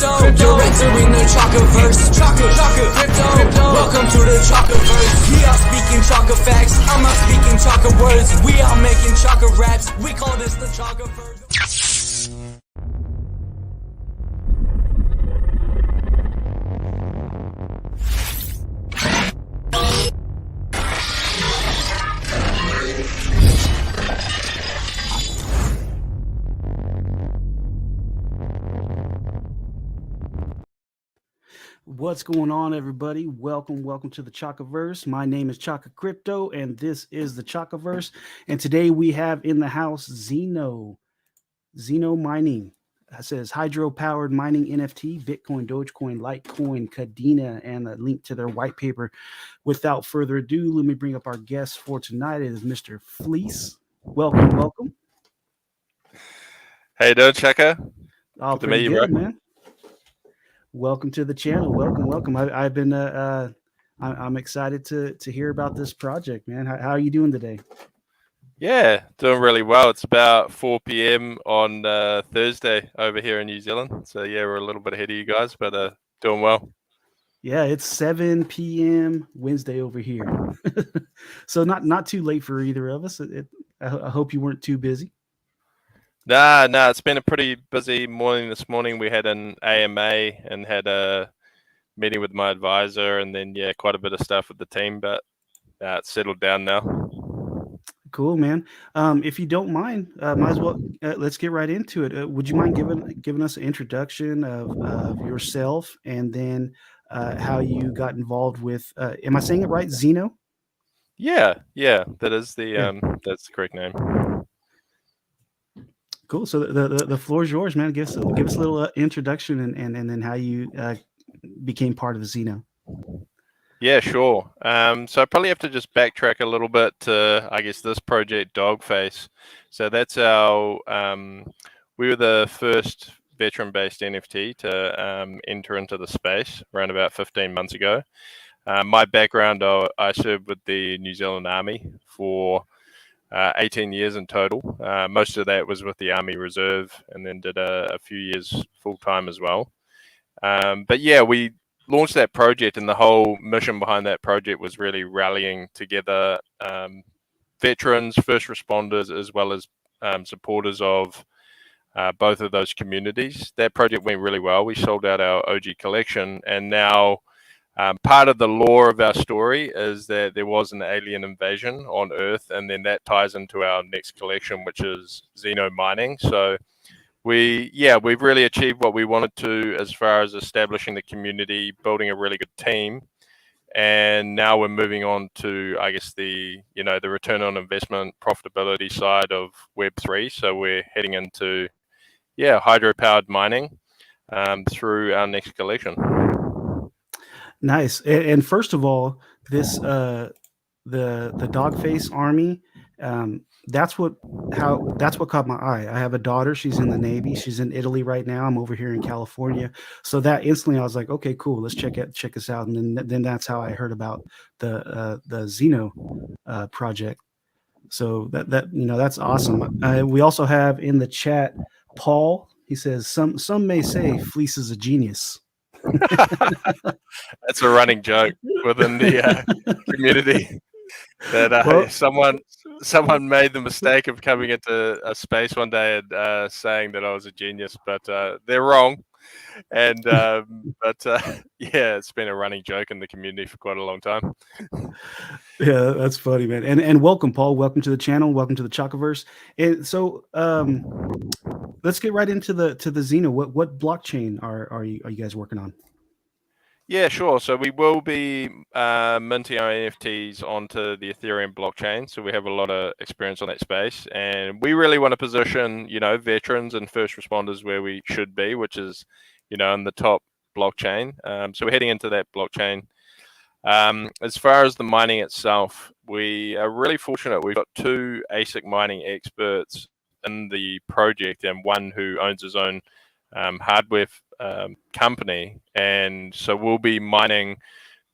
You're entering the Chakaverse. Chaka Crypto. Welcome to the Chakaverse. We are speaking Chaka facts. I'm not speaking Chaka words. We are making Chaka raps. We call this the Chakaverse. What's going on, everybody? Welcome to the Chakaverse. My name is Chaka Crypto, and this is the Chakaverse. And today we have in the house Xeno mining. It says hydro-powered mining NFT, Bitcoin, Dogecoin, Litecoin, Cadena, and a link to their white paper. Without further ado, let me bring up our guest for tonight. It is Mr. Fleece. Welcome. How you doing, Chaka? Good to meet you, bro. Man. Welcome to the channel. Welcome. I've been I'm excited to hear about this project, man. How are you doing today? Yeah, doing really well. It's about 4 p.m. on Thursday over here in New Zealand. So yeah, we're a little bit ahead of you guys, but doing well. Yeah, it's 7 p.m. Wednesday over here. So not too late for either of us. I hope you weren't too busy. Nah, it's been a pretty busy morning this morning. We had an AMA and had a meeting with my advisor, and then quite a bit of stuff with the team, but it's settled down now. Cool, man. If you don't mind, might as well let's get right into it. Would you mind giving us an introduction of yourself, and then how you got involved with? Am I saying it right, Xeno? Yeah, that is that's the correct name. Cool. So the floor is yours, man. Give us a little introduction and then how you became part of Xeno. Yeah, sure. So I probably have to just backtrack a little bit to, I guess, this project, Dogface. So that's we were the first veteran-based NFT to enter into the space around about 15 months ago. My background, I served with the New Zealand Army for 18 years in total. Most of that was with the Army Reserve, and then did a few years full-time as well. But yeah, we launched that project, and the whole mission behind that project was really rallying together veterans, first responders, as well as supporters of both of those communities. That project went really well. We sold out our OG collection, and now part of the lore of our story is that there was an alien invasion on Earth, and then that ties into our next collection, which is Xeno mining. So we've really achieved what we wanted to as far as establishing the community, building a really good team, and now we're moving on to, I guess, the return on investment profitability side of Web3. So we're heading into hydro-powered mining through our next collection. Nice. And first of all, this the Dogface army, that's what caught my eye. I have a daughter. She's in the Navy. She's in Italy right now. I'm over here in California. So that instantly I was like, okay, cool. Let's check this out. And then that's how I heard about the Xeno project. So that's awesome. We also have in the chat Paul. He says some may say Fleece is a genius. That's a running joke within the community that someone made the mistake of coming into a space one day and saying that I was a genius, but they're wrong. And it's been a running joke in the community for quite a long time. Yeah, that's funny, man. And welcome, Paul. Welcome to the channel. Welcome to the Chakaverse. And so let's get right into the Xeno. What blockchain are you guys working on? Yeah, sure. So we will be minting our NFTs onto the Ethereum blockchain. So we have a lot of experience on that space, and we really want to position, veterans and first responders where we should be, which is, in the top blockchain. So we're heading into that blockchain. As far as the mining itself, we are really fortunate. We've got 2 ASIC mining experts in the project, and one who owns his own hardware company, and so we'll be mining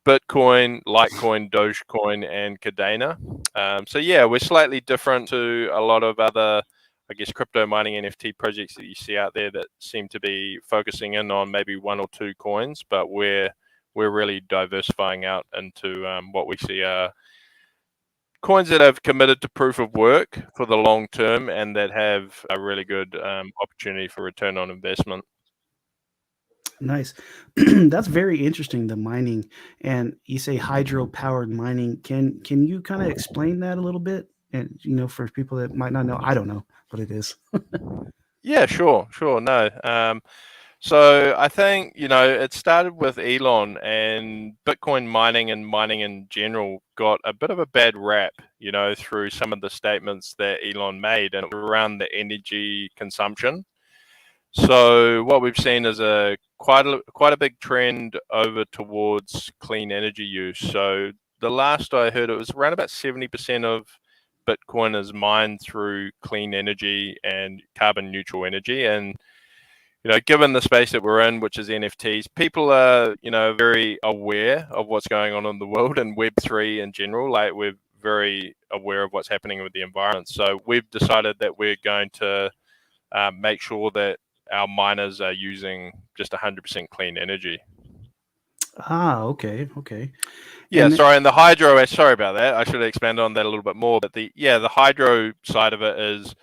Bitcoin, Litecoin, Dogecoin, and Cadena. So we're slightly different to a lot of other, I guess, crypto mining NFT projects that you see out there that seem to be focusing in on maybe one or two coins, but we're really diversifying out into what we see are coins that have committed to proof of work for the long term and that have a really good opportunity for return on investment. Nice. That's very interesting, the mining. And you say hydro-powered mining. Can you kind of explain that a little bit? And for people that might not know, I don't know what it is. Yeah, sure. No. So I think, it started with Elon, and Bitcoin mining and mining in general got a bit of a bad rap, through some of the statements that Elon made and around the energy consumption. So what we've seen is quite a big trend over towards clean energy use. So the last I heard, it was around about 70% of Bitcoin is mined through clean energy and carbon neutral energy. And given the space that we're in, which is NFTs, people are, very aware of what's going on in the world and Web3 in general. Like, we're very aware of what's happening with the environment. So we've decided that we're going to make sure that our miners are using just 100% clean energy. Okay. Yeah, And sorry. And the hydro, sorry about that. I should have expanded on that a little bit more. But the hydro side of it is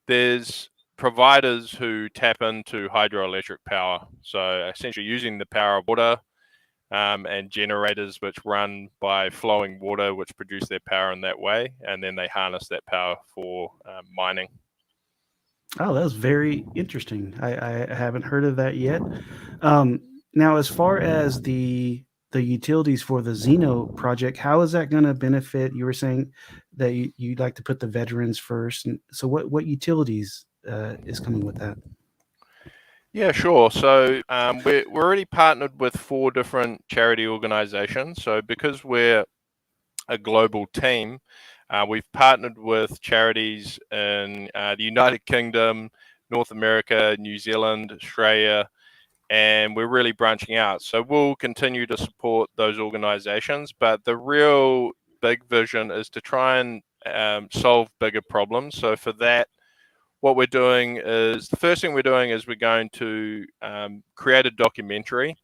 there's providers who tap into hydroelectric power. So essentially using the power of water and generators which run by flowing water, which produce their power in that way. And then they harness that power for mining. Oh, that was very interesting. I haven't heard of that yet. Now, as far as the utilities for the Xeno project, how is that going to benefit? You were saying that you'd like to put the veterans first, and so what utilities is coming with that? Yeah, sure. So we're already partnered with 4 different charity organizations. So because we're a global team, we've partnered with charities in the United Kingdom, North America, New Zealand, Australia, and we're really branching out. So we'll continue to support those organizations, but the real big vision is to try and solve bigger problems. So for that, what we're doing is, the first thing we're doing is we're going to create a documentary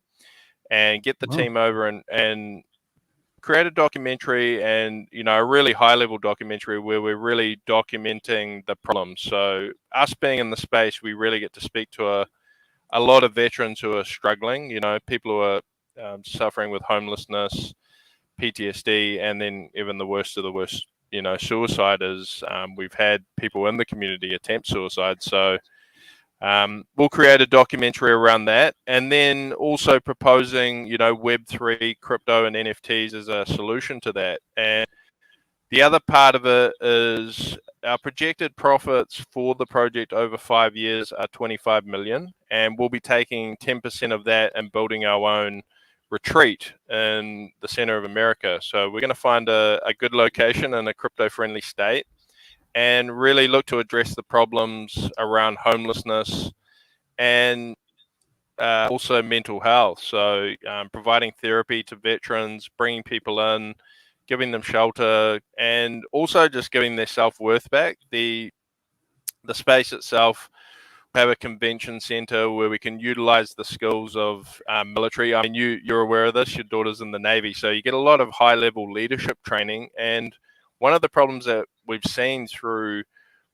and get the team over and create a documentary, and a really high level documentary where we're really documenting the problems. So us being in the space, we really get to speak to a lot of veterans who are struggling, people who are suffering with homelessness, PTSD, and then even the worst of the worst, suicide is we've had people in the community attempt suicide. So we'll create a documentary around that, and then also proposing, Web3, crypto, and NFTs as a solution to that. And the other part of it is our projected profits for the project over 5 years are 25 million, and we'll be taking 10% of that and building our own retreat in the center of America. So we're going to find a good location in a crypto-friendly state and really look to address the problems around homelessness and also mental health. So providing therapy to veterans, bringing people in, giving them shelter, and also just giving their self-worth back. The space itself, we have a convention center where we can utilize the skills of military. I mean, you're aware of this, your daughter's in the Navy, so you get a lot of high-level leadership training. And one of the problems that we've seen through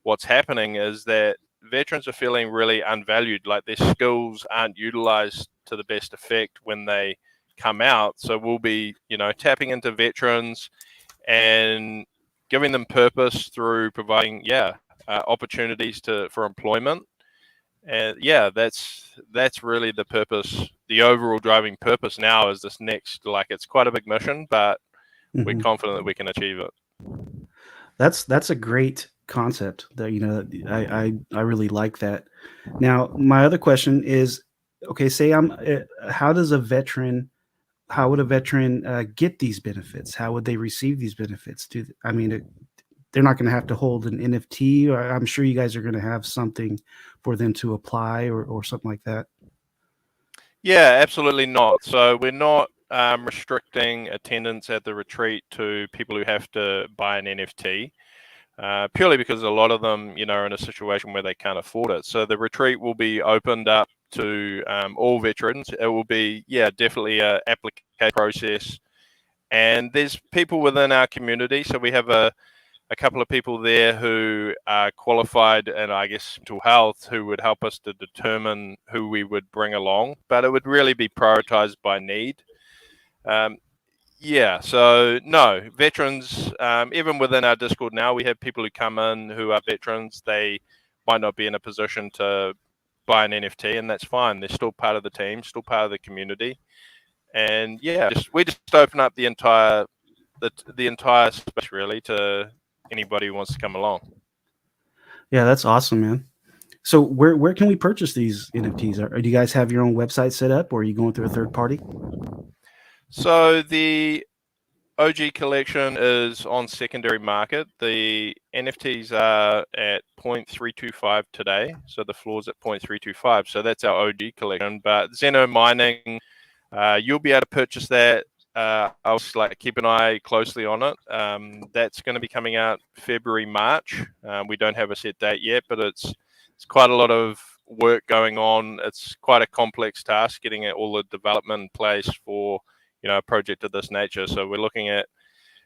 what's happening is that veterans are feeling really unvalued, like their skills aren't utilized to the best effect when they come out. So we'll be, tapping into veterans and giving them purpose through providing, opportunities for employment. And that's really the purpose. The overall driving purpose now is this next, like, it's quite a big mission, but we're confident that we can achieve it. That's a great concept. That I really like that. Now, my other question is, okay, say how would a veteran get these benefits? How would they receive these benefits? They're not going to have to hold an NFT. Or I'm sure you guys are going to have something for them to apply or something like that. Yeah, absolutely not. So we're not restricting attendance at the retreat to people who have to buy an NFT. purely because a lot of them, are in a situation where they can't afford it. So the retreat will be opened up to all veterans. It will be, definitely a application process. And there's people within our community. So we have a couple of people there who are qualified in, I guess, mental health, who would help us to determine who we would bring along. But it would really be prioritized by need. So no, veterans, even within our Discord now, we have people who come in who are veterans. They might not be in a position to buy an NFT, and that's fine. They're still part of the team, still part of the community. And we just open up the entire space really to anybody who wants to come along. Yeah, that's awesome, man. So where can we purchase these NFTs? Or do you guys have your own website set up, or are you going through a third party? So the OG collection is on secondary market. The NFTs are at 0.325 today. So the floor's at 0.325. So that's our OG collection. But Xeno mining, you'll be able to purchase that. I'll keep an eye closely on it. That's going to be coming out February, March. We don't have a set date yet, but it's quite a lot of work going on. It's quite a complex task getting all the development in place for a project of this nature. So we're looking at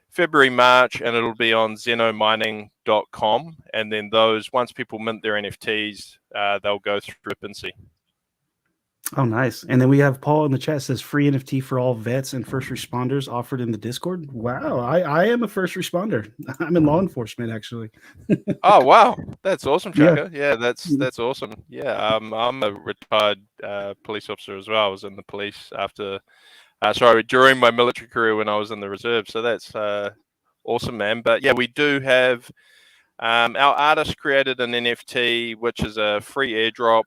February, March, and it'll be on xenomining.com. And then once people mint their NFTs, they'll go through OpenSea. Oh, nice. And then we have Paul in the chat says free NFT for all vets and first responders offered in the Discord. Wow. I am a first responder. I'm in law enforcement, actually. Oh, wow. That's awesome, Chaka. Yeah, that's awesome. Yeah, I'm a retired police officer as well. I was in the police during my military career when I was in the reserve. So that's awesome, man. But yeah, we do have our artist created an NFT, which is a free airdrop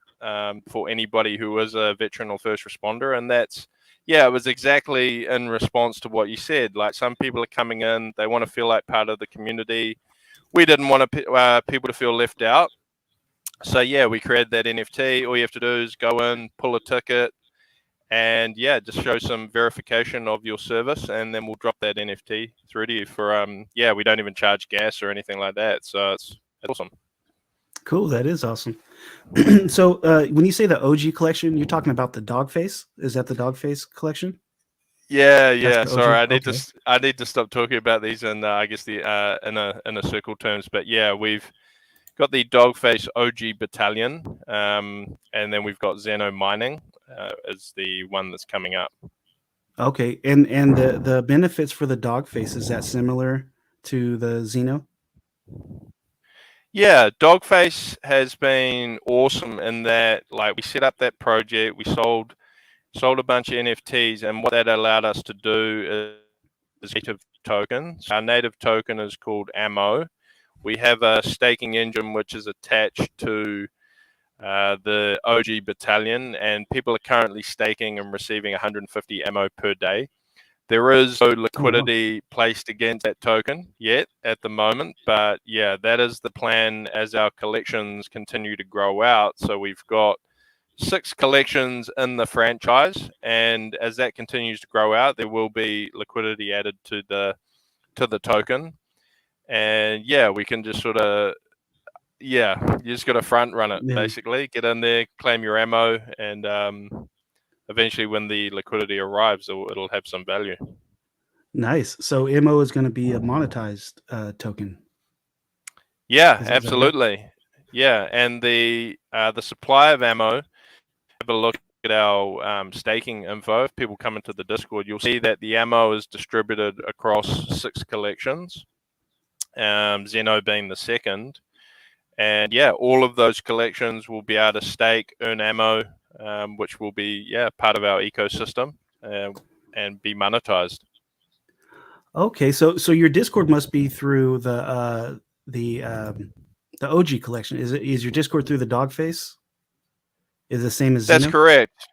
for anybody who is a veteran or first responder. And it was exactly in response to what you said. Like, some people are coming in, they want to feel like part of the community. We didn't want people to feel left out. So yeah, we created that NFT. All you have to do is go in, pull a ticket, and just show some verification of your service, and then we'll drop that NFT through to you for we don't even charge gas or anything like that. So it's awesome. Cool, that is awesome. So when you say the OG collection, you're talking about the dog face? Is that the dog face collection? Yeah. Sorry, I need to stop talking about these in I guess the in a circle terms. But yeah, we've got the Dogface OG Battalion, and then we've got Xeno Mining is the one that's coming up. Okay, and the benefits for the Dogface, is that similar to the Xeno? Yeah, Dogface has been awesome in that, like, we set up that project, we sold a bunch of NFTs, and what that allowed us to do is native tokens. Our native token is called Ammo. We have a staking engine which is attached to the OG Battalion, and people are currently staking and receiving 150 ammo per day. There is no liquidity placed against that token yet at the moment, but yeah, that is the plan as our collections continue to grow out. So we've got 6 collections in the franchise, and as that continues to grow out, there will be liquidity added to the token. And we can just sort of, you just got to front run it, basically. Get in there, claim your ammo, and eventually when the liquidity arrives, it'll have some value. Nice. So MO is going to be a monetized token. Yeah, absolutely. Yeah, and the supply of ammo, have a look at our staking info. If people come into the Discord, you'll see that the ammo is distributed across 6 collections, Xeno being the second. And all of those collections will be able to stake, earn ammo, which will be part of our ecosystem and be monetized. Okay, so your Discord must be through the OG collection. Is your Discord through the Dogface? Is it the same as Xeno? That's correct.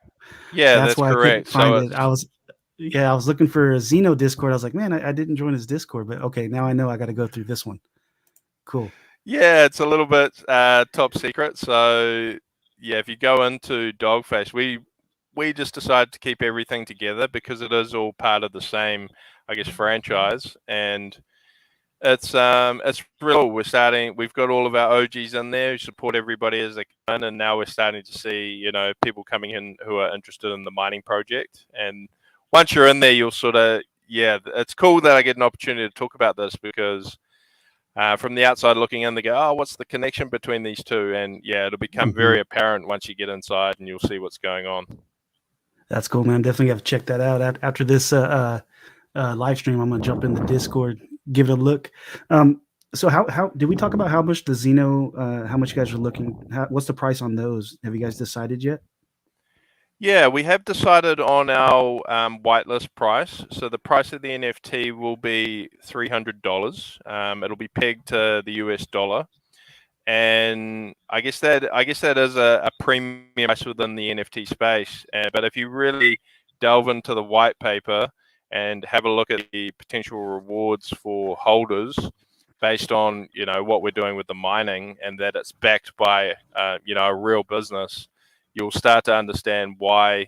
Yeah, that's why correct. I couldn't find it. I was looking for a Xeno Discord. I was like, man, I didn't join his Discord, but okay, now I know I got to go through this one. Cool. Yeah, it's a little bit top secret. So if you go into Dogface, we just decided to keep everything together because it is all part of the same, I guess, franchise. And It's real cool. We've got all of our OGs in there who support everybody as they can, and now we're starting to see, people coming in who are interested in the mining project. And once you're in there, you'll it's cool that I get an opportunity to talk about this because from the outside looking in, they go, oh, what's the connection between these two? And it'll become very apparent once you get inside and you'll see what's going on. That's cool, man. Definitely have to check that out after this live stream. I'm gonna jump in the Discord, give it a look. So how did we talk about how much the Xeno, how much you guys are looking? What's the price on those? Have you guys decided yet? Yeah, we have decided on our whitelist price. So the price of the NFT will be $300. It'll be pegged to the US dollar, and I guess that is a premium price within the NFT space. But if you really delve into the white paper and have a look at the potential rewards for holders based on what we're doing with the mining and that it's backed by a real business, you'll start to understand why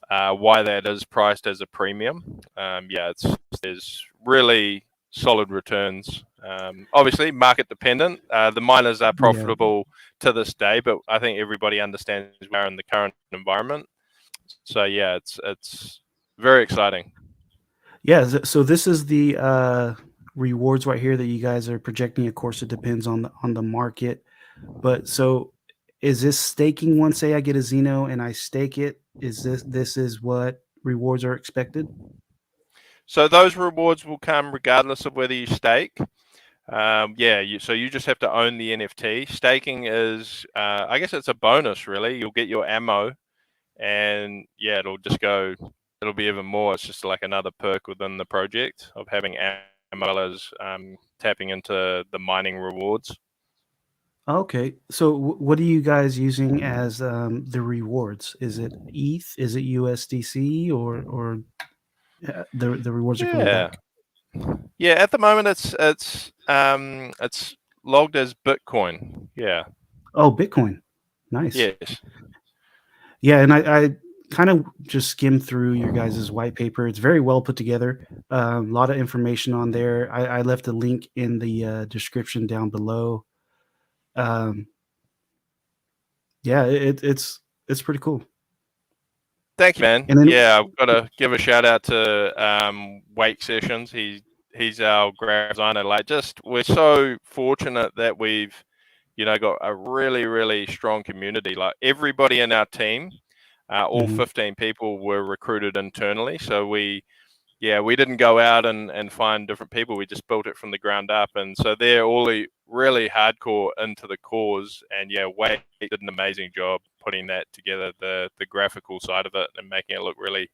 that is priced as a premium. There's really solid returns. Obviously, market dependent. The miners are profitable to this day, but I think everybody understands we are in the current environment. So it's very exciting. Yeah. So this is the rewards right here that you guys are projecting. Of course, it depends on the market, but so. Is this staking one? Say I get a Xeno and I stake it. Is this is what rewards are expected? So those rewards will come regardless of whether you stake. So you just have to own the NFT. Staking is, I guess it's a bonus, really. You'll get your ammo, and it'll be even more. It's just like another perk within the project of having ammo as tapping into the mining rewards. Okay, so what are you guys using as the rewards? Is it ETH? Is it USDC or the rewards are coming back? Yeah, at the moment it's logged as Bitcoin. Yeah. Oh, Bitcoin. Nice. Yes. Yeah, and I kind of just skimmed through your guys' white paper. It's very well put together. A lot of information on there. I left a link in the description down below. It's pretty cool. Thank you, man. I've got to give a shout out to Wake Sessions. He's our graphic designer. We're so fortunate that we've got a really, really strong community. Like everybody in our team, all 15 people were recruited internally. So we didn't go out and find different people. We just built it from the ground up. And so they're all really hardcore into the cause. And Wade did an amazing job putting that together, the graphical side of it and making it look really,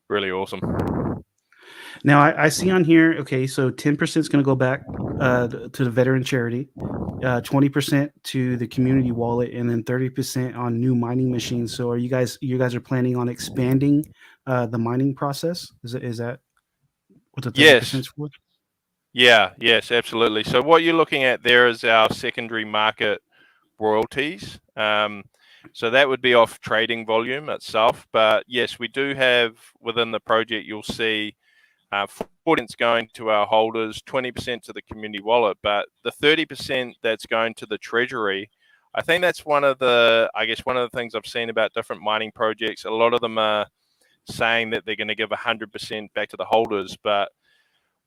really awesome. Now I see on here, okay, so 10% is going to go back to the veteran charity, 20% to the community wallet, and then 30% on new mining machines. So you guys are planning on expanding the mining process? Is that what the 30% is for? Yes, absolutely. So what you're looking at there is our secondary market royalties. So that would be off trading volume itself. But yes, we do have within the project, you'll see 40% going to our holders, 20% to the community wallet, but the 30% that's going to the treasury, I think that's one of the things I've seen about different mining projects. A lot of them are saying that they're going to give 100% back to the holders, but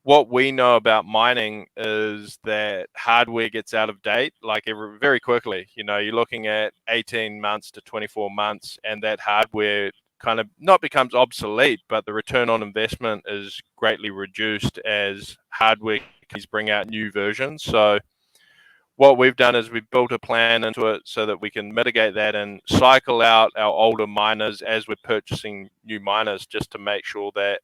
what we know about mining is that hardware gets out of date very quickly. You're looking at 18 months to 24 months, and that hardware kind of not becomes obsolete, but the return on investment is greatly reduced as hardware companies bring out new versions. So what we've done is we've built a plan into it so that we can mitigate that and cycle out our older miners as we're purchasing new miners, just to make sure that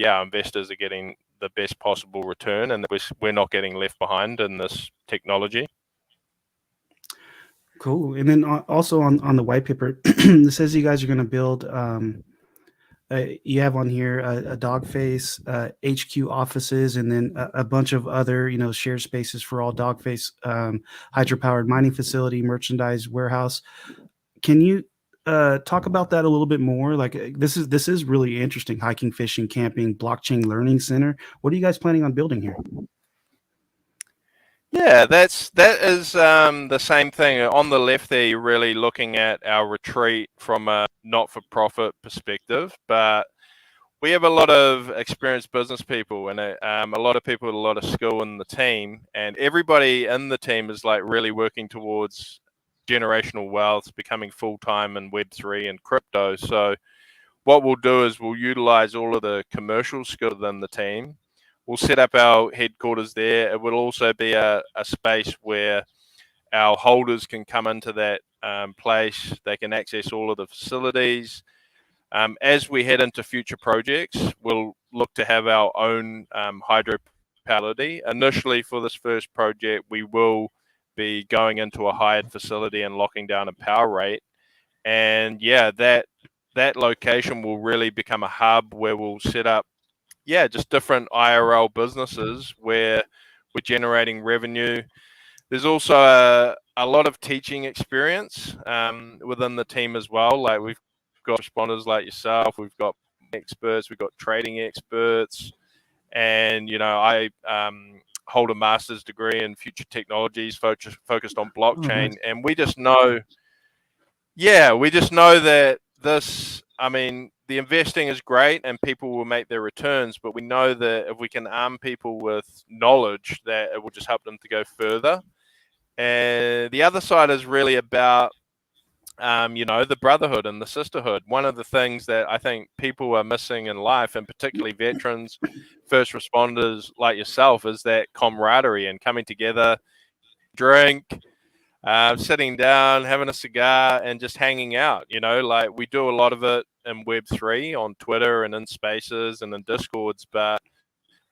our investors are getting the best possible return and that we're not getting left behind in this technology. Cool. And then also on the white paper, it says you guys are going to build, you have on here a dog face, HQ offices, and then a bunch of other, shared spaces for all dog face, hydro-powered mining facility, merchandise warehouse. Can you talk about that a little bit more? Like this is really interesting. Hiking, fishing, camping, blockchain learning center. What are you guys planning on building here? Yeah, that is the same thing. On the left there, you're really looking at our retreat from a not-for-profit perspective, but we have a lot of experienced business people and a lot of people with a lot of skill in the team, and everybody in the team is like really working towards generational wealth, becoming full-time in Web3 and crypto. So what we'll do is we'll utilize all of the commercial skill within the team. We'll set up our headquarters there. It will also be a space where our holders can come into that place. They can access all of the facilities. As we head into future projects, we'll look to have our own hydro power. Initially, for this first project, we will be going into a hired facility and locking down a power rate. And yeah, that location will really become a hub where we'll set up, just different IRL businesses where we're generating revenue. There's also a lot of teaching experience within the team as well. Like we've got responders like yourself, we've got experts, we've got trading experts, and I hold a master's degree in future technologies focused on blockchain, and we just know that the investing is great and people will make their returns, but we know that if we can arm people with knowledge, that it will just help them to go further. And the other side is really about, the brotherhood and the sisterhood. One of the things that I think people are missing in life, and particularly veterans, first responders like yourself, is that camaraderie and coming together, drink, sitting down, having a cigar, and just hanging out. Like we do a lot of it in Web3 on Twitter and in Spaces and in Discords, but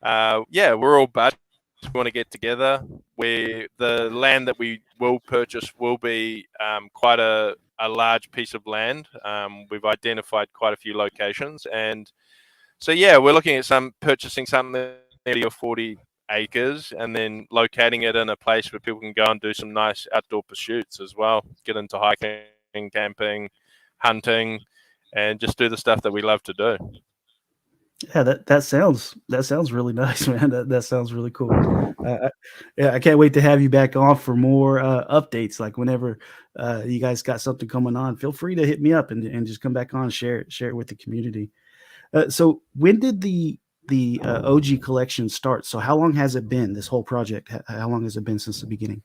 we're all buddies. We want to get together. The land that we will purchase will be quite a large piece of land. We've identified quite a few locations, and so we're looking at purchasing something 30 or 40 acres and then locating it in a place where people can go and do some nice outdoor pursuits as well. Get into hiking, camping, hunting, and just do the stuff that we love to do. Yeah, that sounds really nice, man. That sounds really cool. I can't wait to have you back on for more updates. Like whenever you guys got something coming on, feel free to hit me up and just come back on, share it with the community. So when did the OG collection start? So how long has it been, this whole project? How long has it been since the beginning?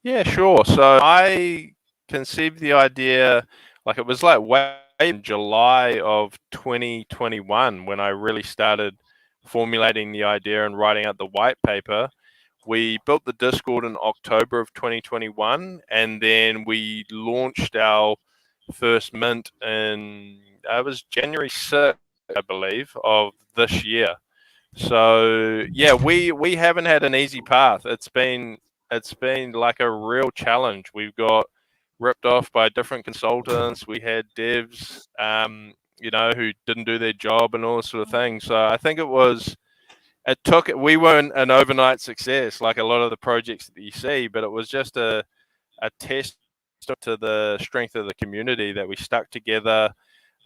Yeah, sure. So I conceived the idea, like it was like way in July of 2021 when I really started formulating the idea and writing out the white paper. We built the Discord in October of 2021, and then we launched our first mint in it was January 6th, I believe, of this year. So we haven't had an easy path. It's been like a real challenge. We've got ripped off by different consultants. We had devs, who didn't do their job and all this sort of thing. So I think we weren't an overnight success like a lot of the projects that you see, but it was just a test to the strength of the community that we stuck together.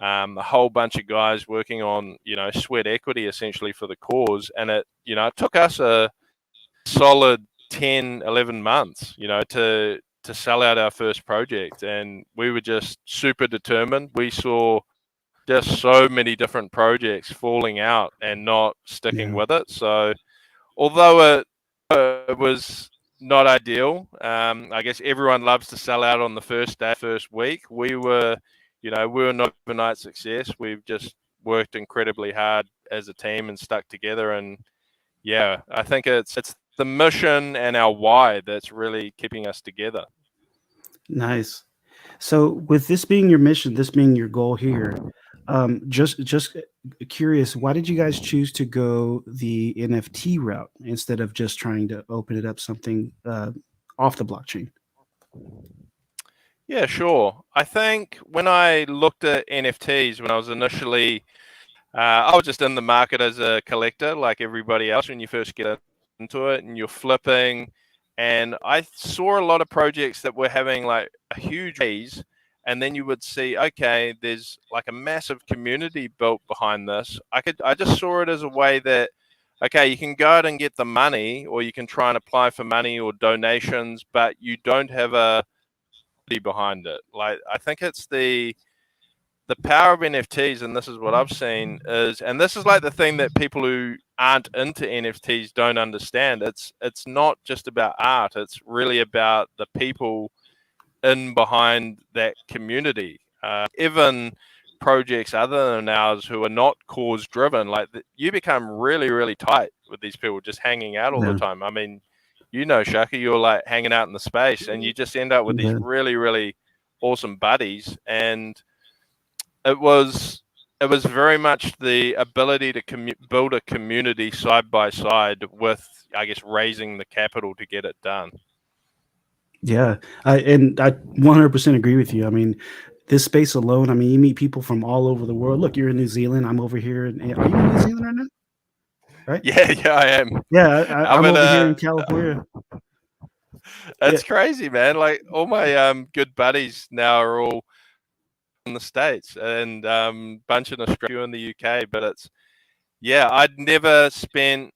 A whole bunch of guys working on, sweat equity essentially for the cause. And it took us a solid 10, 11 months, to sell out our first project. And we were just super determined. We saw just so many different projects falling out and not sticking with it. So although it was not ideal, I guess everyone loves to sell out on the first day, first week. We were not overnight success. We've just worked incredibly hard as a team and stuck together. And I think it's the mission and our why that's really keeping us together. Nice. So with this being your mission, this being your goal here, just curious, why did you guys choose to go the NFT route instead of just trying to open it up something off the blockchain? Yeah, sure. I think when I looked at NFTs, when I was initially, I was just in the market as a collector, like everybody else when you first get into it and you're flipping. And I saw a lot of projects that were having like a huge raise, and then you would see, okay, there's like a massive community built behind this. I just saw it as a way that okay, you can go out and get the money, or you can try and apply for money or donations, but you don't have a behind it. Like, I think it's the power of NFTs, and this is what I've seen is, and this is like the thing that people who aren't into NFTs don't understand. It's not just about art. It's really about the people in behind that community. Even projects other than ours who are not cause driven, like you become really, really tight with these people just hanging out all the time. I mean, you know, Chaka, you're like hanging out in the space, and you just end up with these really, really awesome buddies. And it was very much the ability to build a community side by side with, I guess, raising the capital to get it done. Yeah, I 100% agree with you. I mean, this space alone, I mean, you meet people from all over the world. Look, you're in New Zealand. I'm over here. Are you in New Zealand right now? Right? Yeah, I am. Yeah, I'm over here in California. That's crazy, man. Like, all my good buddies now are all in the States, and bunch in Australia and the UK. But I'd never spent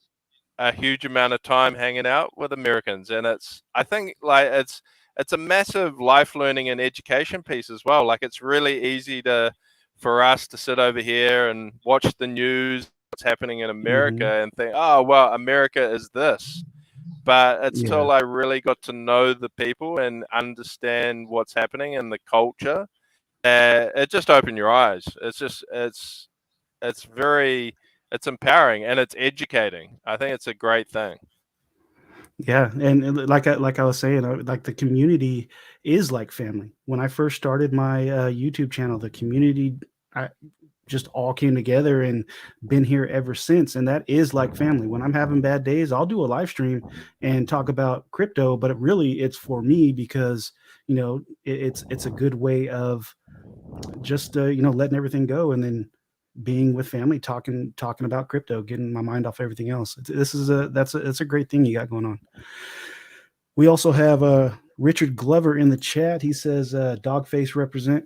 a huge amount of time hanging out with Americans, and I think like it's a massive life learning and education piece as well. Like, it's really easy for us to sit over here and watch the news, what's happening in America, and think, oh well, America is this. But it's till I really got to know the people and understand what's happening in the culture, it just opened your eyes. It's empowering, and it's educating. I think it's a great thing. Yeah, and like I was saying, like the community is like family. When I first started my YouTube channel, the community just all came together and been here ever since. And that is like family. When I'm having bad days, I'll do a live stream and talk about crypto, but it's for me because, you know, it's a good way of just, you know, letting everything go and then being with family, talking about crypto, getting my mind off everything else. That's a great thing you got going on. We also have Richard Glover in the chat. He says, Dogface represent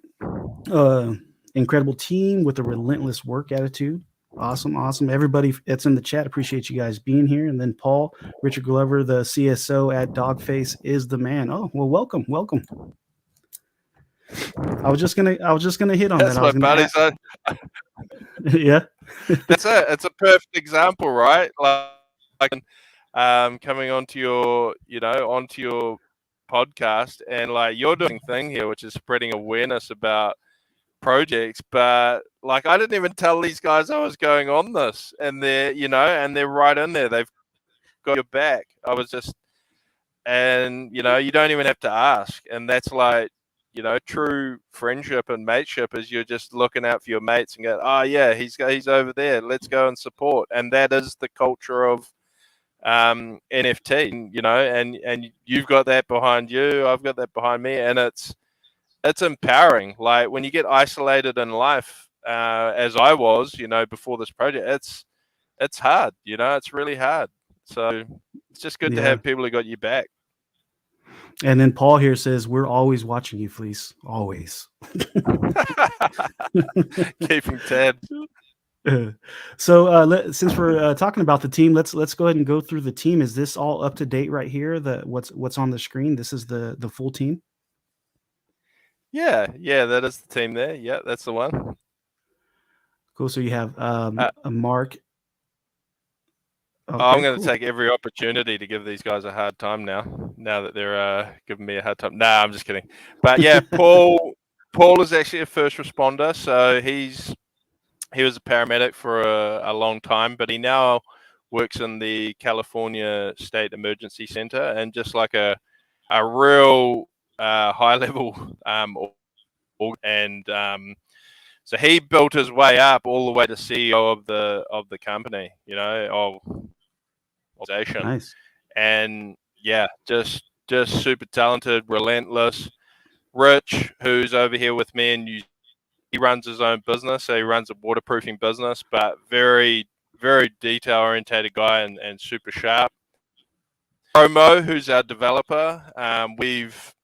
incredible team with a relentless work attitude. Awesome. Everybody that's in the chat, appreciate you guys being here. And then Paul, Richard Glover, the CSO at Dogface, is the man. Oh, well, welcome. I was just gonna hit on That's that. my buddy. Yeah. It's a perfect example, right? Like coming onto your podcast, and like you're doing thing here, which is spreading awareness about projects. But like, I didn't even tell these guys I was going on this, and they're right in there. They've got your back. And you don't even have to ask. And that's like, true friendship and mateship is you're just looking out for your mates and go, oh yeah, he's over there. Let's go and support. And that is the culture of NFT, and you've got that behind you. I've got that behind me, and it's empowering. Like, when you get isolated in life, as I was, before this project, it's hard. It's really hard. So it's just good to have people who got you back. And then Paul here says, we're always watching you, Fleece. Always. Keeping tabs. So since we're talking about the team, let's go ahead and go through the team. Is this all up to date right here? What's on the screen? This is the full team. Yeah, that is the team there. Yeah, that's the one. Cool. So you have a Mark. Okay, I'm going to take every opportunity to give these guys a hard time now that they're giving me a hard time. Nah, I'm just kidding. But yeah, Paul is actually a first responder. So he was a paramedic for a long time, but he now works in the California State Emergency Center, and just like a real high level so he built his way up all the way to CEO of the company, organization. Nice. And yeah, just super talented, relentless. Rich, who's over here with me, and he runs his own business. So he runs a waterproofing business, but very, very detail orientated guy and super sharp. Promo, who's our developer, we've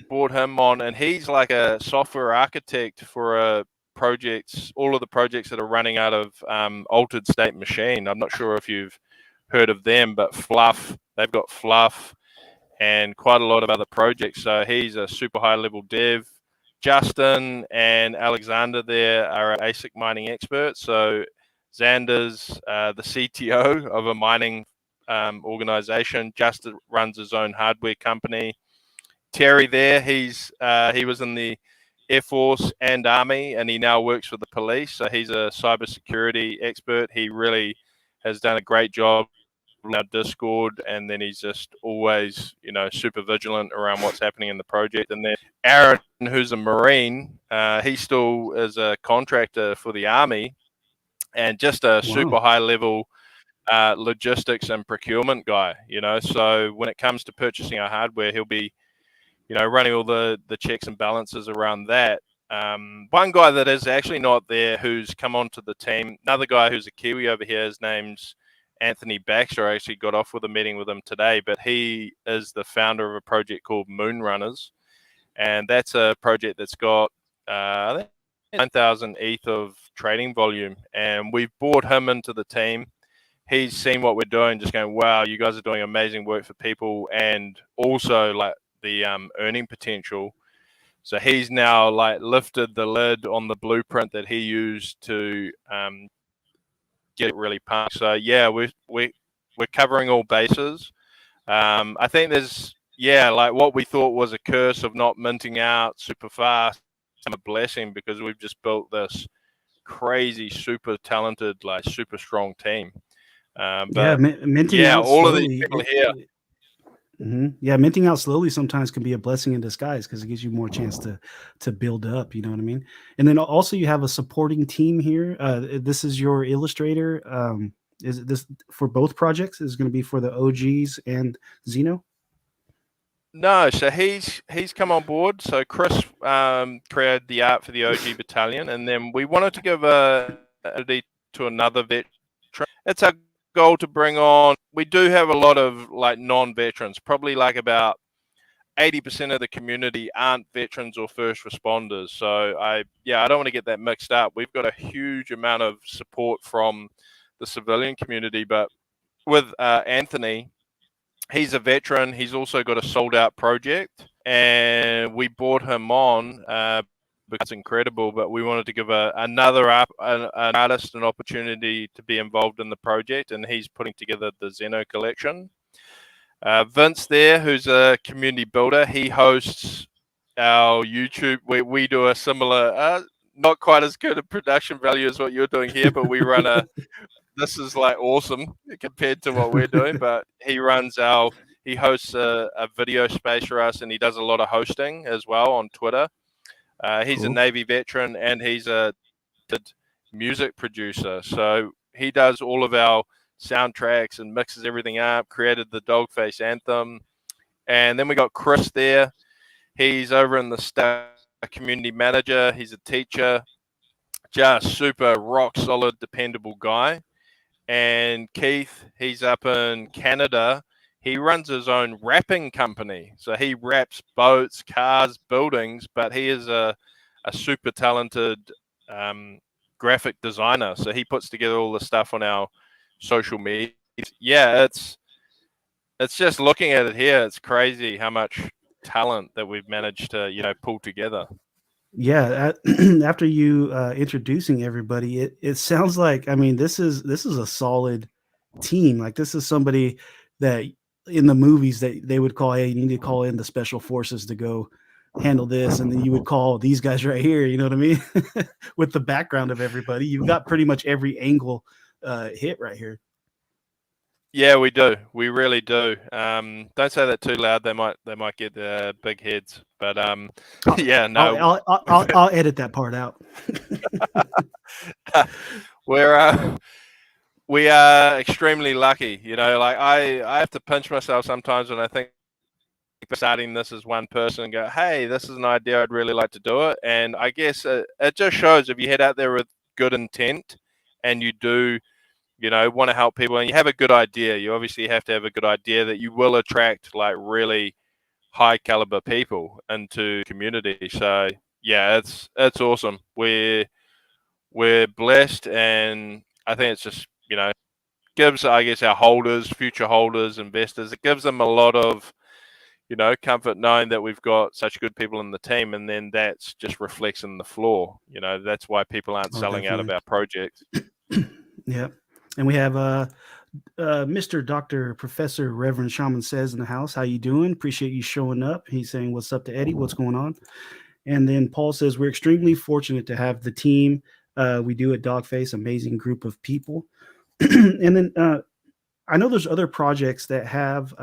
brought him on, and he's like a software architect for all of the projects that are running out of Altered State Machine. I'm not sure if you've heard of them, but Fluff, they've got Fluff and quite a lot of other projects. So he's a super high level dev. Justin and Alexander there are ASIC mining experts. So Xander's the CTO of a mining organization. Justin runs his own hardware company. Terry there, he was in the Air Force and Army, and he now works for the police. So he's a cybersecurity expert. He really has done a great job on our Discord, and then he's just always, super vigilant around what's happening in the project. And then Aaron, who's a Marine, he still is a contractor for the Army, and just a super high level logistics and procurement guy. So when it comes to purchasing our hardware, he'll be running all the checks and balances around that. One guy that is actually not there, who's come onto the team, another guy who's a Kiwi over here, his name's Anthony Baxter. I actually got off with a meeting with him today, but he is the founder of a project called Moonrunners, and that's a project that's got I think 9,000 ETH of trading volume, and we've brought him into the team. He's seen what we're doing, just going, wow, you guys are doing amazing work for people, and also like the earning potential. So he's now like lifted the lid on the blueprint that he used to get it really pumped. So yeah, we're covering all bases. I think there's like what we thought was a curse of not minting out super fast, a blessing, because we've just built this crazy, super talented, like super strong team. But minting out all slowly, of these people here. Yeah, minting out slowly sometimes can be a blessing in disguise, because it gives you more chance to build up. You know what I mean? And then also you have a supporting team here. This is your illustrator. Is this for both projects? Is it going to be for the OGs and Xeno? No, so he's come on board. So Chris created the art for the OG battalion, and then we wanted to give a to another veteran. It's our goal to bring on. We do have a lot of like non-veterans, probably like about 80% of the community aren't veterans or first responders. So I don't want to get that mixed up. We've got a huge amount of support from the civilian community, but with Anthony, he's a veteran. He's also got a sold out project, and we brought him on because it's incredible, but we wanted to give an artist an opportunity to be involved in the project, and he's putting together the Xeno collection. Vince there, who's a community builder, he hosts our YouTube. We do a similar, not quite as good a production value as what you're doing here, but we run this is like awesome compared to what we're doing, but he hosts a video space for us, and he does a lot of hosting as well on Twitter. He's cool. A Navy veteran, and he's a music producer. So he does all of our soundtracks and mixes everything up, created the Dogface anthem. And then we got Chris there. He's over in the staff, community manager. He's a teacher, just super rock solid, dependable guy. And Keith, he's up in Canada. He runs his own wrapping company. So he wraps boats, cars, buildings, but he is a super talented graphic designer. So he puts together all the stuff on our social media. Yeah, it's just looking at it here, it's crazy how much talent that we've managed to, pull together. Yeah, after you introducing everybody, it sounds like, I mean, this is a solid team. Like, this is somebody that in the movies that they would call, hey, you need to call in the special forces to go handle this, and then you would call these guys right here, you know what I mean? With the background of everybody, you've got pretty much every angle hit right here. Yeah, we do. We really do. Don't say that too loud. They might get big heads. But yeah, no. I'll edit that part out. We are extremely lucky. Like I have to pinch myself sometimes when I think starting this as one person and go, hey, this is an idea, I'd really like to do it. And I guess it just shows, if you head out there with good intent and you do want to help people, and you have a good idea, you obviously have to have a good idea that you will attract like really high caliber people into community. So yeah, it's awesome. We're blessed, and I think it's just gives, I guess, our holders, future holders, investors, it gives them a lot of, comfort knowing that we've got such good people in the team, and then that's just reflects in the floor. That's why people aren't selling out of our projects. Yeah. And we have Mr. Dr. Professor Reverend Shaman Says in the house. How you doing? Appreciate you showing up. He's saying, what's up to Eddie? What's going on? And then Paul says, we're extremely fortunate to have the team we do at Dogface, amazing group of people. And then I know there's other projects that have,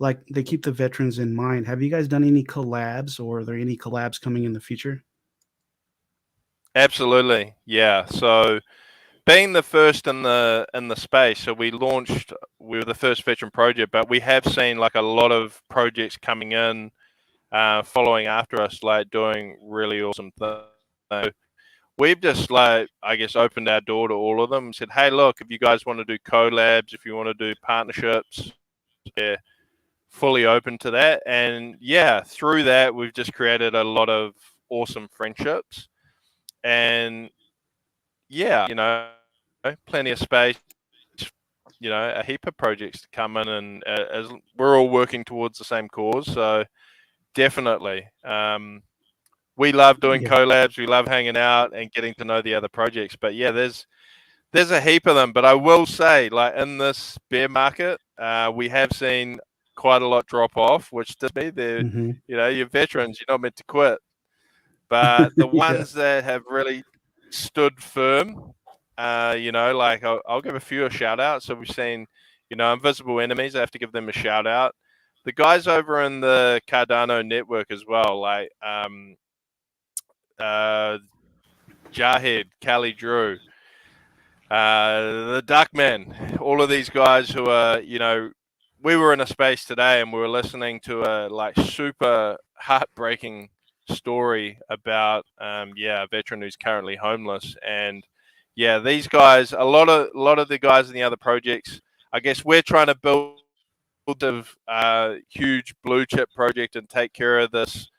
like they keep the veterans in mind. Have you guys done any collabs, or are there any collabs coming in the future? Absolutely. Yeah. So being the first in the space, so we were the first veteran project, but we have seen like a lot of projects coming in, following after us, like doing really awesome things. We've just I guess opened our door to all of them and said, hey, look, if you guys want to do collabs, if you want to do partnerships, yeah, fully open to that. And yeah, through that, we've just created a lot of awesome friendships. And yeah, plenty of space, a heap of projects to come in, and as we're all working towards the same cause. So definitely, we love doing collabs. We love hanging out and getting to know the other projects. But yeah, there's a heap of them. But I will say, like in this bear market, we have seen quite a lot drop off, which to me, they're, you're veterans. You're not meant to quit. But the ones that have really stood firm, I'll give a few a shout out. So we've seen, Invisible Enemies. I have to give them a shout out. The guys over in the Cardano network as well, like Jarhead, Callie Drew, the Duckman, all of these guys who are, we were in a space today and we were listening to a super heartbreaking story about a veteran who's currently homeless. And yeah, these guys, a lot of the guys in the other projects, I guess we're trying to build a huge blue chip project and take care of this,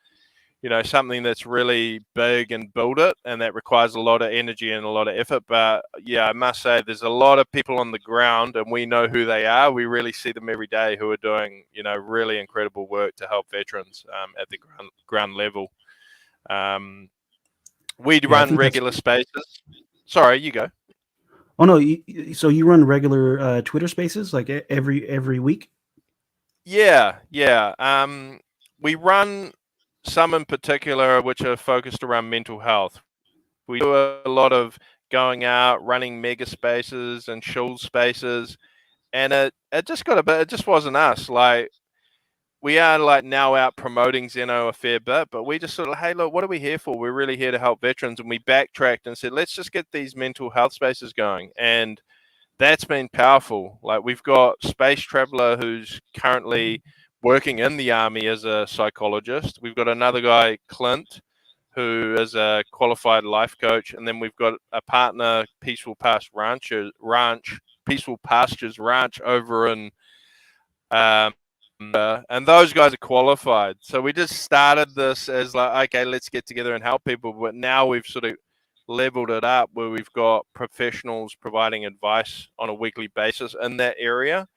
something that's really big and build it, and that requires a lot of energy and a lot of effort. But yeah, I must say there's a lot of people on the ground, and we know who they are. We really see them every day, who are doing, really incredible work to help veterans at the ground level. We run regular spaces. Sorry, you go. Oh no, so you run regular Twitter spaces like every week? Yeah. We run some in particular which are focused around mental health. We do a lot of going out, running mega spaces and shul spaces, and it just got a bit. It just wasn't us. Like, we are now out promoting Xeno a fair bit, but we just sort of, hey, look, what are we here for? We're really here to help veterans, and we backtracked and said, let's just get these mental health spaces going, and that's been powerful. Like, we've got Space Traveler, who's currently working in the army as a psychologist. We've got another guy, Clint, who is a qualified life coach, and then we've got a partner, Peaceful Pastures Ranch over in, and those guys are qualified. So we just started this as okay, let's get together and help people. But now we've sort of leveled it up where we've got professionals providing advice on a weekly basis in that area.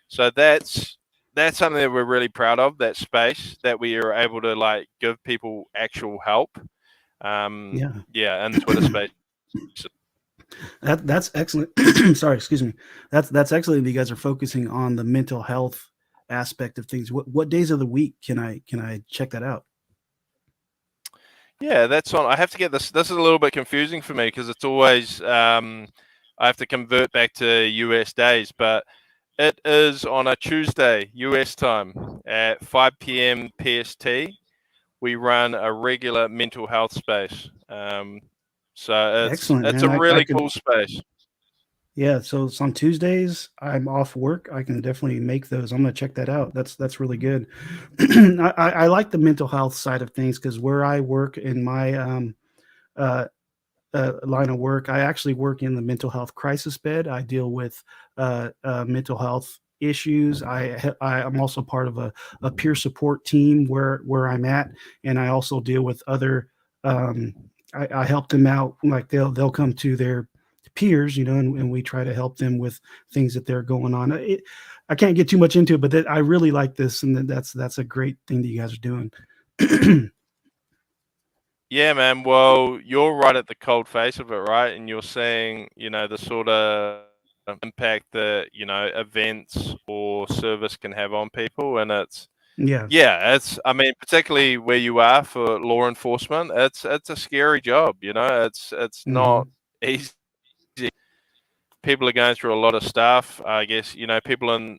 So that's something that we're really proud of, that space, that we are able to give people actual help. And Twitter space. That's excellent. Sorry, excuse me. That's excellent that you guys are focusing on the mental health aspect of things. What days of the week can I check that out? Yeah, that's on. I have to get this. This is a little bit confusing for me because it's always I have to convert back to US days, but it is on a Tuesday US time at 5 p.m. PST. We run a regular mental health space. So it's a really cool space. Yeah, so it's on Tuesdays. I'm off work. I can definitely make those. I'm gonna check that out. That's really good. I like the mental health side of things because where I work in my line of work, I actually work in the mental health crisis bed. I deal with mental health issues. I'm also part of a peer support team where I'm at, and I also deal with other. I help them out. Like they'll come to their peers, and we try to help them with things that they're going on. I can't get too much into it, but I really like this, and that's a great thing that you guys are doing. Yeah, man. Well, you're right at the cold face of it, right? And you're seeing, the sort of impact that, events or service can have on people. And Yes. I mean, particularly where you are for law enforcement, it's a scary job, it's not easy. People are going through a lot of stuff. I guess, people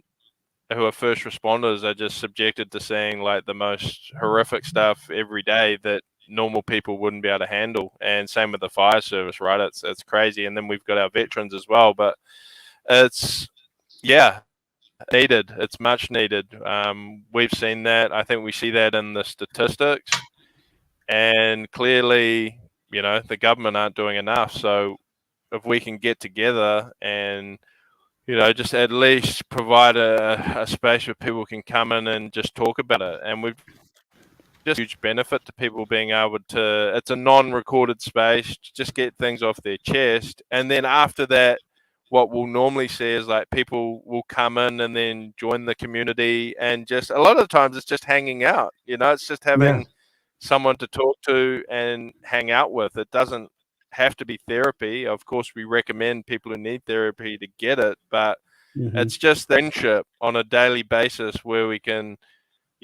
who are first responders are just subjected to seeing like the most horrific stuff every day that normal people wouldn't be able to handle. And same with the fire service, right? It's crazy. And then we've got our veterans as well, but it's needed. It's much needed. We've seen that. I think we see that in the statistics, and clearly, the government aren't doing enough. So if we can get together and just at least provide a space where people can come in and just talk about it. And we've just huge benefit to people being able to, it's a non-recorded space, just get things off their chest. And then after that, what we'll normally see is like people will come in and then join the community, and just a lot of the times it's just hanging out, it's just having someone to talk to and hang out with. It doesn't have to be therapy. Of course, we recommend people who need therapy to get it, but it's just friendship on a daily basis where we can,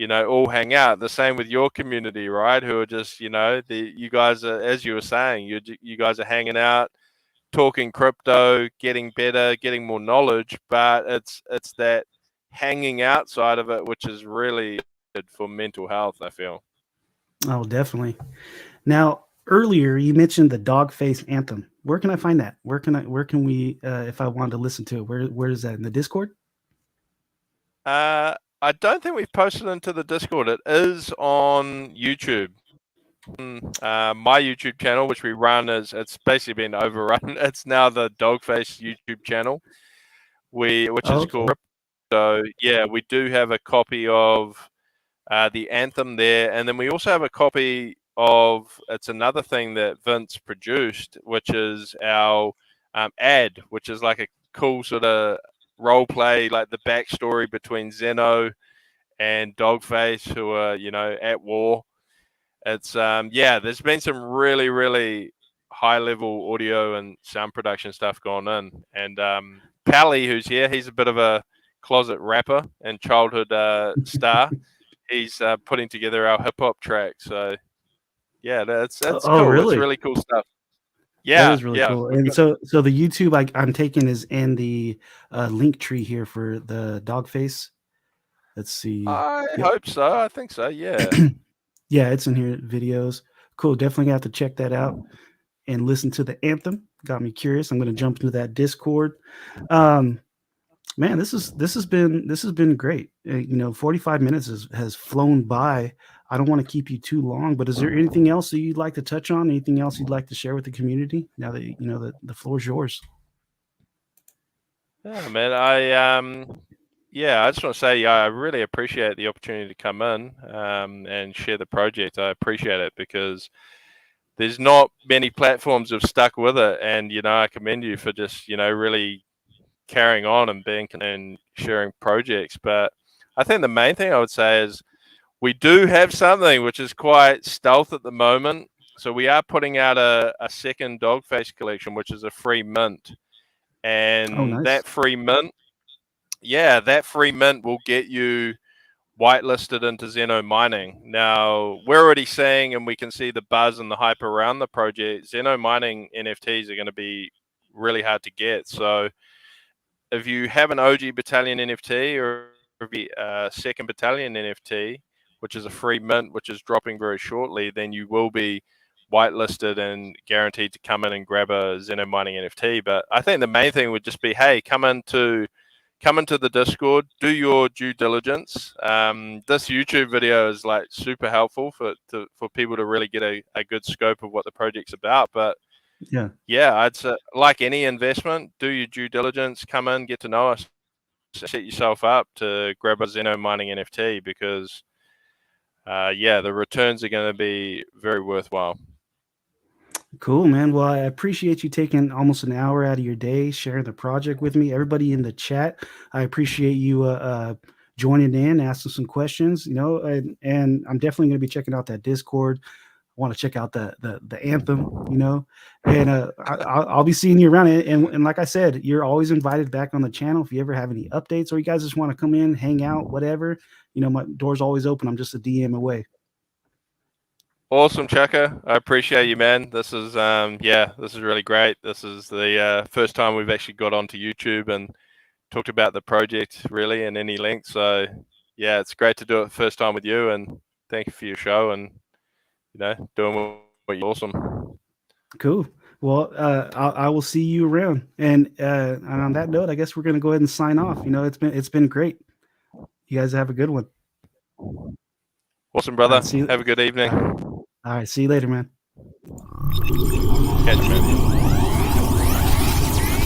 all hang out. The same with your community, right? Who are just, you guys are, as you were saying, you guys are hanging out, talking crypto, getting better, getting more knowledge, but it's that hanging out side of it, which is really good for mental health, I feel. Oh, definitely. Now, earlier you mentioned the Dogface anthem. Where can I find that? Where can we, if I wanted to listen to it, where is that, in the Discord? I don't think we've posted into the Discord. It is on YouTube. My YouTube channel, which we run, it's basically been overrun. It's now the Dogface YouTube channel, which is called Crypto. Yeah, we do have a copy of the anthem there, and then we also have a copy of, it's another thing that Vince produced, which is our ad, which is like a cool sort of role play, like the backstory between Xeno and Dogface, who are at war. It's there's been some really, really high level audio and sound production stuff going on. And Pally, who's here, he's a bit of a closet rapper and childhood star. He's putting together our hip hop track. So yeah, that's cool. Really? It's really cool stuff. Yeah, that is really cool. And so the YouTube I'm taking is in the link tree here for the Dogface. Let's see. I hope so. I think so. Yeah. Yeah, it's in here. Videos. Cool. Definitely have to check that out and listen to the anthem. Got me curious. I'm going to jump into that Discord. Man, this has been great. 45 minutes has flown by. I don't want to keep you too long, but is there anything else that you'd like to touch on? Anything else you'd like to share with the community? Now that that the floor is yours. Yeah, man. I just want to say, I really appreciate the opportunity to come in and share the project. I appreciate it because there's not many platforms that have stuck with it, and I commend you for just really carrying on and being and sharing projects. But I think the main thing I would say is we do have something which is quite stealth at the moment. So we are putting out a second Dogface collection, which is a free mint, and that free mint will get you whitelisted into Xeno mining. Now, we're already seeing, and we can see the buzz and the hype around the project, Xeno mining NFTs are going to be really hard to get. So if you have an OG Battalion NFT or a second Battalion NFT, which is a free mint, which is dropping very shortly, then you will be whitelisted and guaranteed to come in and grab a Xeno mining NFT. But I think the main thing would just be, hey, come into the Discord, do your due diligence. This YouTube video is like super helpful for people to really get a good scope of what the project's about. But I'd say, like any investment, do your due diligence, come in, get to know us, set yourself up to grab a Xeno mining NFT because the returns are going to be very worthwhile. Cool, man. Well, I appreciate you taking almost an hour out of your day sharing the project with me. Everybody in the chat, I appreciate you joining in, asking some questions. You know, and I'm definitely going to be checking out that Discord. I want to check out the anthem. You know, and I'll be seeing you around. And like I said, you're always invited back on the channel if you ever have any updates or you guys just want to come in, hang out, whatever. You know, my door's always open. I'm just a DM away. Awesome, Chaka. I appreciate you, man. This is this is really great. This is the first time we've actually got onto YouTube and talked about the project really in any length. So yeah, it's great to do it first time with you, and thank you for your show and doing what you're awesome. Cool. Well, I will see you around. And on that note, I guess we're gonna go ahead and sign off. You know, it's been great. You guys have a good one. Awesome, brother. See you. Have a good evening. All right. See you later, man. Catch you, man.